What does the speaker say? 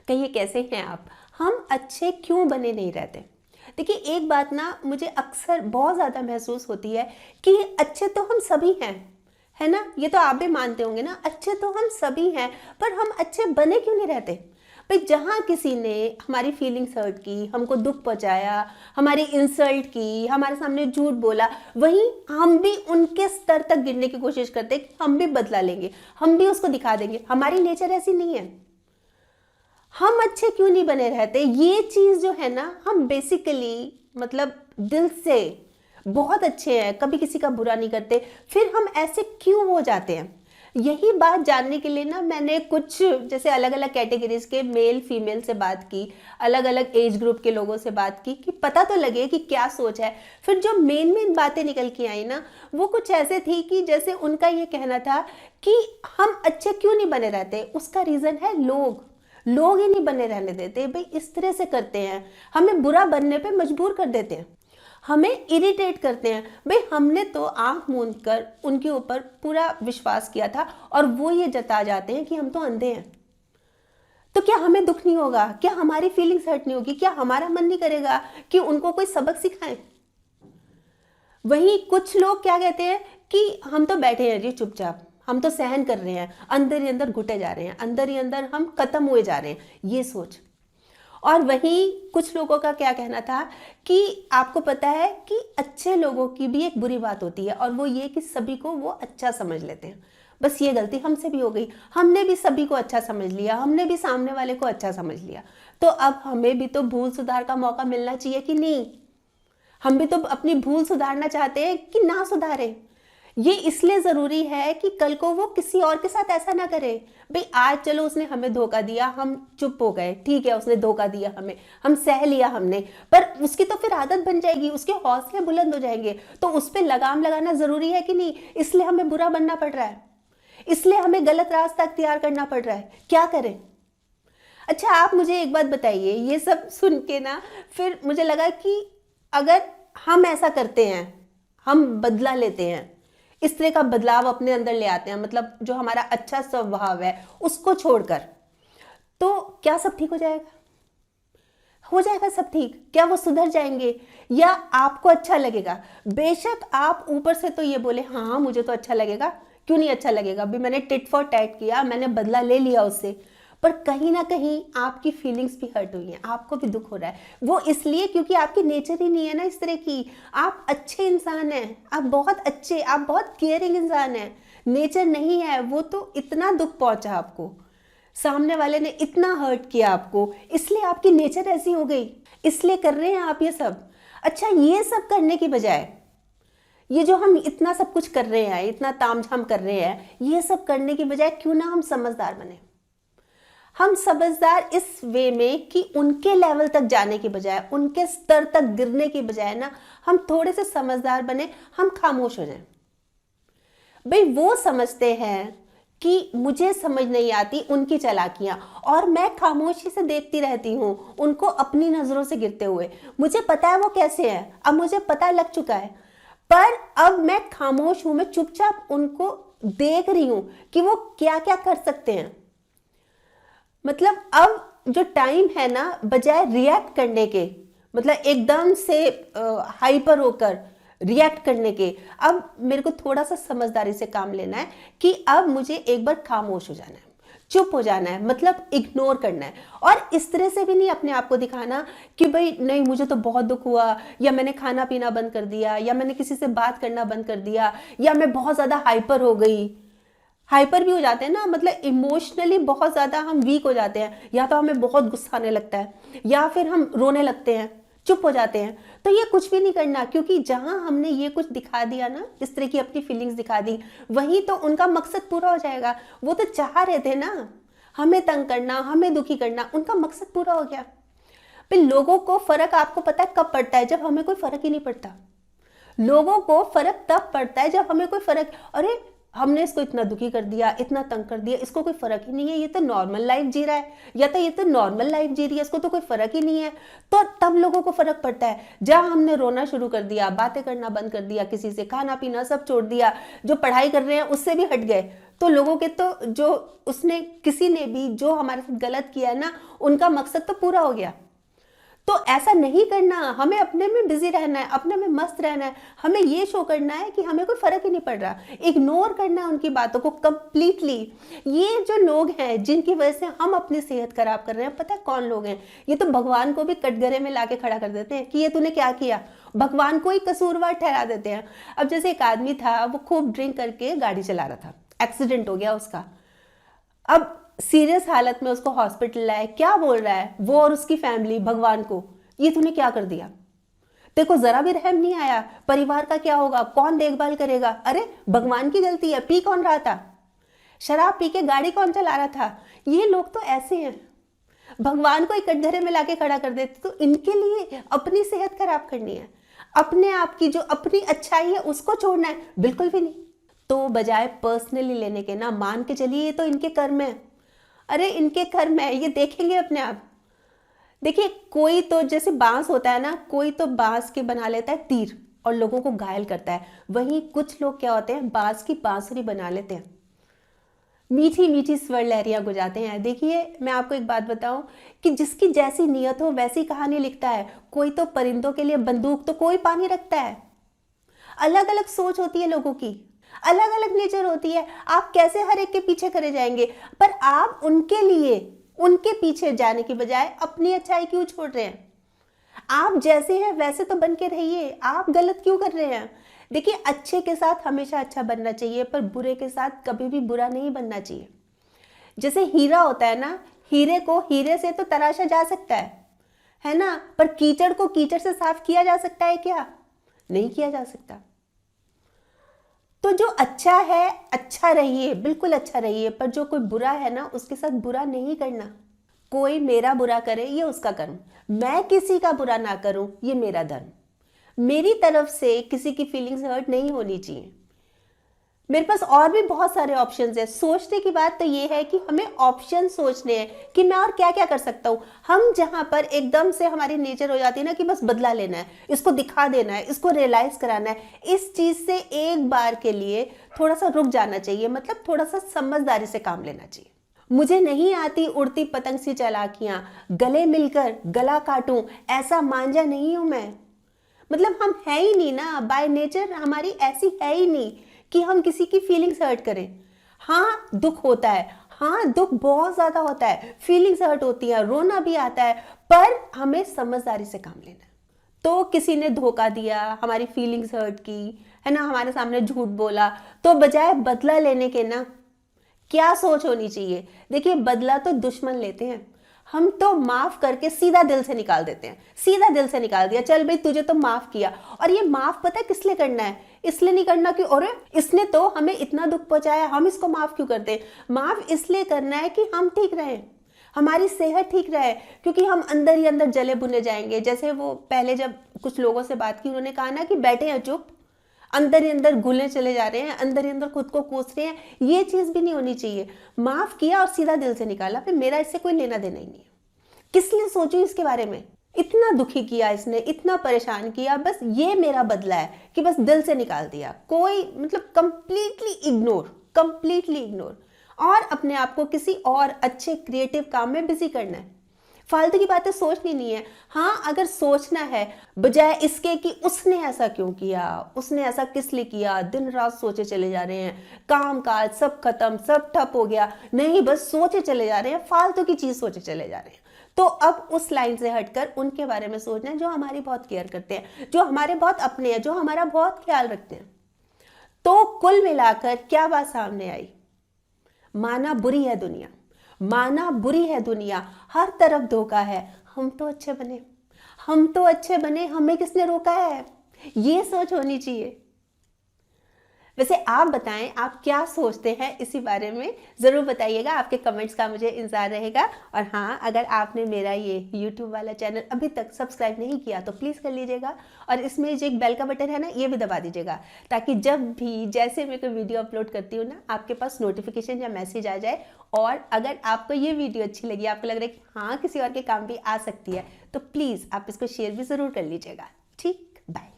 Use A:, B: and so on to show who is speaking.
A: कहिए कैसे हैं आप। हम अच्छे क्यों बने नहीं रहते। देखिए एक बात ना मुझे अक्सर बहुत ज़्यादा महसूस होती है कि अच्छे तो हम सभी हैं, है ना। ये तो आप भी मानते होंगे ना, अच्छे तो हम सभी हैं, पर हम अच्छे बने क्यों नहीं रहते। भाई जहाँ किसी ने हमारी फीलिंग्स हर्ट की, हमको दुख पहुंचाया, हमारी इंसल्ट की, हमारे सामने झूठ बोला, वहीं हम भी उनके स्तर तक गिरने की कोशिश करते हैं कि हम भी बदला लेंगे, हम भी उसको दिखा देंगे। हमारी नेचर ऐसी नहीं है। हम अच्छे क्यों नहीं बने रहते, ये चीज़ जो है ना, हम बेसिकली मतलब दिल से बहुत अच्छे हैं, कभी किसी का बुरा नहीं करते, फिर हम ऐसे क्यों हो जाते हैं। यही बात जानने के लिए ना मैंने कुछ जैसे अलग अलग कैटेगरीज के मेल फीमेल से बात की, अलग अलग एज ग्रुप के लोगों से बात की कि पता तो लगे कि क्या सोच है। फिर जो मेन बातें निकल के आई ना, वो कुछ ऐसे थी कि जैसे उनका ये कहना था कि हम अच्छे क्यों नहीं बने रहते, उसका रीज़न है लोग ही नहीं बने रहने देते। भाई इस तरह से करते हैं, हमें बुरा बनने पे मजबूर कर देते हैं, हमें इरिटेट करते हैं। भाई हमने तो आंख मूंद कर उनके ऊपर पूरा विश्वास किया था और वो ये जता जाते हैं कि हम तो अंधे हैं। तो क्या हमें दुख नहीं होगा, क्या हमारी फीलिंग्स हर्ट नहीं होगी, क्या हमारा मन नहीं करेगा कि उनको कोई सबक सिखाएं। वहीं कुछ लोग क्या कहते हैं कि हम तो बैठे हैं जी चुपचाप, हम तो सहन कर रहे हैं, अंदर ही अंदर घुटे जा रहे हैं, अंदर ही अंदर हम खत्म हुए जा रहे हैं, ये सोच। और वहीं कुछ लोगों का क्या कहना था कि आपको पता है कि अच्छे लोगों की भी एक बुरी बात होती है, और वो ये कि सभी को वो अच्छा समझ लेते हैं। बस ये गलती हमसे भी हो गई, हमने भी सभी को अच्छा समझ लिया, हमने भी सामने वाले को अच्छा समझ लिया। तो अब हमें भी तो भूल सुधार का मौका मिलना चाहिए कि नहीं। हम भी तो अपनी भूल सुधारना चाहते हैं कि ना सुधारें। ये इसलिए ज़रूरी है कि कल को वो किसी और के साथ ऐसा ना करे। भाई आज चलो उसने हमें धोखा दिया, हम चुप हो गए, ठीक है उसने धोखा दिया हमें, हम सह लिया हमने, पर उसकी तो फिर आदत बन जाएगी, उसके हौसले बुलंद हो जाएंगे, तो उस पर लगाम लगाना ज़रूरी है कि नहीं। इसलिए हमें बुरा बनना पड़ रहा है, इसलिए हमें गलत रास्ता अख्तियार करना पड़ रहा है, क्या करें। अच्छा आप मुझे एक बात बताइए, ये सब सुन के ना फिर मुझे लगा कि अगर हम ऐसा करते हैं, हम बदला लेते हैं, इस तरह का बदलाव अपने अंदर ले आते हैं, मतलब जो हमारा अच्छा स्वभाव है उसको छोड़कर, तो क्या सब ठीक हो जाएगा। हो जाएगा सब ठीक, क्या वो सुधर जाएंगे या आपको अच्छा लगेगा। बेशक आप ऊपर से तो ये बोले हाँ मुझे तो अच्छा लगेगा, क्यों नहीं अच्छा लगेगा, अभी मैंने टिट फॉर टैट किया, मैंने बदला ले लिया उससे, पर कहीं ना कहीं आपकी फीलिंग्स भी हर्ट हुई हैं, आपको भी दुख हो रहा है। वो इसलिए क्योंकि आपकी नेचर ही नहीं है ना इस तरह की। आप अच्छे इंसान हैं, आप बहुत अच्छे, आप बहुत केयरिंग इंसान हैं, नेचर नहीं है वो तो इतना दुख पहुंचा आपको, सामने वाले ने इतना हर्ट किया आपको, इसलिए आपकी नेचर ऐसी हो गई, इसलिए कर रहे हैं आप ये सब। अच्छा ये सब करने की बजाय, ये जो हम इतना सब कुछ कर रहे हैं, इतना तामझाम कर रहे हैं, ये सब करने की बजाय क्यों ना हम समझदार बने। हम समझदार इस वे में कि उनके लेवल तक जाने की बजाय, उनके स्तर तक गिरने की बजाय ना, हम थोड़े से समझदार बने, हम खामोश हो जाएं। भाई वो समझते हैं कि मुझे समझ नहीं आती उनकी चालाकियां, और मैं खामोशी से देखती रहती हूँ उनको अपनी नजरों से गिरते हुए। मुझे पता है वो कैसे हैं, अब मुझे पता लग चुका है, पर अब मैं खामोश हूं, मैं चुपचाप उनको देख रही हूं कि वो क्या क्या कर सकते हैं। मतलब अब जो टाइम है ना, बजाय रिएक्ट करने के, मतलब एकदम से हाइपर होकर रिएक्ट करने के, अब मेरे को थोड़ा सा समझदारी से काम लेना है कि अब मुझे एक बार खामोश हो जाना है, चुप हो जाना है, मतलब इग्नोर करना है। और इस तरह से भी नहीं अपने आप को दिखाना कि भाई नहीं मुझे तो बहुत दुख हुआ, या मैंने खाना पीना बंद कर दिया, या मैंने किसी से बात करना बंद कर दिया, या मैं बहुत ज़्यादा हाइपर हो गई। हाइपर भी हो जाते हैं ना, मतलब इमोशनली बहुत ज़्यादा हम वीक हो जाते हैं, या तो हमें बहुत गुस्सा आने लगता है, या फिर हम रोने लगते हैं, चुप हो जाते हैं। तो ये कुछ भी नहीं करना, क्योंकि जहां हमने ये कुछ दिखा दिया ना, इस तरह की अपनी फीलिंग्स दिखा दी, वहीं तो उनका मकसद पूरा हो जाएगा। वो तो चाह रहे थे ना हमें तंग करना, हमें दुखी करना, उनका मकसद पूरा हो गया। फिर लोगों को फर्क आपको पता है कब पड़ता है, जब हमें कोई फर्क ही नहीं पड़ता। लोगों को फर्क तब पड़ता है जब हमें कोई फर्क, अरे हमने इसको इतना दुखी कर दिया, इतना तंग कर दिया, इसको कोई फर्क ही नहीं है, ये तो नॉर्मल लाइफ जी रहा है, या तो ये तो नॉर्मल लाइफ जी रही है, इसको तो कोई फर्क ही नहीं है। तो तब लोगों को फर्क पड़ता है जहां हमने रोना शुरू कर दिया, बातें करना बंद कर दिया, किसी से खाना पीना सब छोड़ दिया, जो पढ़ाई कर रहे हैं उससे भी हट गए, तो लोगों के तो जो उसने किसी ने भी जो हमारे साथ गलत किया है ना, उनका मकसद तो पूरा हो गया। तो ऐसा नहीं करना, हमें अपने में बिजी रहना है, अपने में मस्त रहना है, हमें ये शो करना है कि हमें कोई फर्क ही नहीं पड़ रहा, इग्नोर करना है उनकी बातों को कंप्लीटली। ये जो लोग हैं जिनकी वजह से हम अपनी सेहत खराब कर रहे हैं, पता है कौन लोग हैं? ये तो भगवान को भी कटघरे में लाके खड़ा कर देते हैं कि ये तूने क्या किया, भगवान को ही कसूरवार ठहरा देते हैं। अब जैसे एक आदमी था, वो खूब ड्रिंक करके गाड़ी चला रहा था, एक्सीडेंट हो गया उसका, अब सीरियस हालत में उसको हॉस्पिटल लाए, क्या बोल रहा है वो और उसकी फैमिली भगवान को, ये तूने क्या कर दिया, तेरे को जरा भी रहम नहीं आया, परिवार का क्या होगा, कौन देखभाल करेगा? अरे भगवान की गलती है, पी कौन रहा था, शराब पी के गाड़ी कौन चला रहा था? ये लोग तो ऐसे हैं, भगवान को एक कटघरे में लाके खड़ा कर देते। तो इनके लिए अपनी सेहत खराब करनी है, अपने आप की जो अपनी अच्छाई है उसको छोड़ना है? बिल्कुल भी नहीं। तो बजाय पर्सनली लेने के ना, मान के चलिए ये तो इनके कर्म है, अरे इनके कर्म है, ये देखेंगे अपने आप। देखिए कोई तो जैसे बांस होता है ना, कोई तो बांस के बना लेता है तीर और लोगों को घायल करता है, वहीं कुछ लोग क्या होते हैं, बांस की बांसुरी बना लेते हैं, मीठी मीठी स्वर लहरियां गुजाते हैं। देखिए मैं आपको एक बात बताऊं कि जिसकी जैसी नियत हो वैसी कहानी लिखता है। कोई तो परिंदों के लिए बंदूक तो कोई पानी रखता है। अलग अलग सोच होती है लोगों की, अलग अलग नेचर होती है। आप कैसे हर एक के पीछे करे जाएंगे? पर आप उनके लिए उनके पीछे जाने की बजाय अपनी अच्छाई क्यों छोड़ रहे हैं? आप जैसे हैं वैसे तो बन के रहिए, आप गलत क्यों कर रहे हैं? देखिए अच्छे के साथ हमेशा अच्छा बनना चाहिए, पर बुरे के साथ कभी भी बुरा नहीं बनना चाहिए। जैसे हीरा होता है ना, हीरे को हीरे से तो तराशा जा सकता है ना, पर कीचड़ को कीचड़ से साफ किया जा सकता है क्या? नहीं किया जा सकता। तो जो अच्छा है अच्छा रहिए, बिल्कुल अच्छा रहिए, पर जो कोई बुरा है ना उसके साथ बुरा नहीं करना। कोई मेरा बुरा करे ये उसका कर्म, मैं किसी का बुरा ना करूं ये मेरा धर्म। मेरी तरफ से किसी की फीलिंग्स हर्ट नहीं होनी चाहिए। मेरे पास और भी बहुत सारे ऑप्शंस है। सोचने की बात तो ये है कि हमें ऑप्शन सोचने हैं कि मैं और क्या क्या कर सकता हूँ। हम जहां पर एकदम से हमारी नेचर हो जाती है ना कि बस बदला लेना है, इसको दिखा देना है, इसको रियलाइज कराना है, इस चीज से एक बार के लिए थोड़ा सा रुक जाना चाहिए, मतलब थोड़ा सा समझदारी से काम लेना चाहिए। मुझे नहीं आती उड़ती पतंग सी चालाकियां, गले मिलकर गला काटूं ऐसा मांझा नहीं हूं मैं। मतलब हम है ही नहीं ना, बाय नेचर हमारी ऐसी है ही नहीं कि हम किसी की फीलिंग्स हर्ट करें। हाँ दुख होता है, हाँ दुख बहुत ज्यादा होता है, फीलिंग्स हर्ट होती है, रोना भी आता है, पर हमें समझदारी से काम लेना है। तो किसी ने धोखा दिया, हमारी फीलिंग्स हर्ट की, है ना, हमारे सामने झूठ बोला, तो बजाय बदला लेने के ना क्या सोच होनी चाहिए? देखिए बदला तो दुश्मन लेते हैं, हम तो माफ करके सीधा दिल से निकाल देते हैं। सीधा दिल से निकाल दिया, चल भाई तुझे तो माफ किया। और ये माफ पता है किस लिए करना है? इसलिए नहीं करना कि अरे इसने तो हमें इतना दुख पहुंचाया, हम इसको माफ क्यों करते हैं? माफ इसलिए करना है कि हम ठीक रहें, हमारी सेहत ठीक रहे, क्योंकि हम अंदर ही अंदर जले भुने जाएंगे। जैसे वो पहले जब कुछ लोगों से बात की, उन्होंने कहा ना कि बैठे हैं चुप, अंदर ही अंदर घुले चले जा रहे हैं, अंदर ही अंदर खुद को कोस रहे हैं। ये चीज भी नहीं होनी चाहिए। माफ किया और सीधा दिल से निकाला, फिर मेरा इससे कोई लेना देना ही नहीं है। किस लिए सोचूं इसके बारे में? इतना दुखी किया इसने, इतना परेशान किया, बस ये मेरा बदला है कि बस दिल से निकाल दिया। कोई मतलब कंप्लीटली इग्नोर, और अपने आप को किसी और अच्छे क्रिएटिव काम में बिजी करना है। फालतू की बातें सोचनी नहीं है। हाँ अगर सोचना है, बजाय इसके कि उसने ऐसा क्यों किया, उसने ऐसा किस लिए किया, दिन रात सोचे चले जा रहे हैं, काम काज सब खत्म, सब ठप हो गया, नहीं बस सोचे चले जा रहे हैं, फालतू की चीज सोचे चले जा रहे हैं। तो अब उस लाइन से हटकर उनके बारे में सोचना है जो हमारी बहुत केयर करते हैं, जो हमारे बहुत अपने हैं, जो हमारा बहुत ख्याल रखते हैं। तो कुल मिलाकर क्या बात सामने आई? माना बुरी है दुनिया, माना बुरी है दुनिया, हर तरफ धोखा है, हम तो अच्छे बने, हमें किसने रोका है? ये सोच होनी चाहिए। वैसे आप बताएं आप क्या सोचते हैं इसी बारे में, ज़रूर बताइएगा, आपके कमेंट्स का मुझे इंतज़ार रहेगा। और हाँ अगर आपने मेरा ये YouTube वाला चैनल अभी तक सब्सक्राइब नहीं किया तो प्लीज़ कर लीजिएगा, और इसमें जो एक बेल का बटन है ना ये भी दबा दीजिएगा, ताकि जब भी जैसे मैं कोई वीडियो अपलोड करती हूँ ना आपके पास नोटिफिकेशन या मैसेज आ जाए। और अगर आपको ये वीडियो अच्छी लगी, आपको लग रहा है कि हाँ किसी और के काम भी आ सकती है, तो प्लीज़ आप इसको शेयर भी ज़रूर कर लीजिएगा। ठीक, बाय।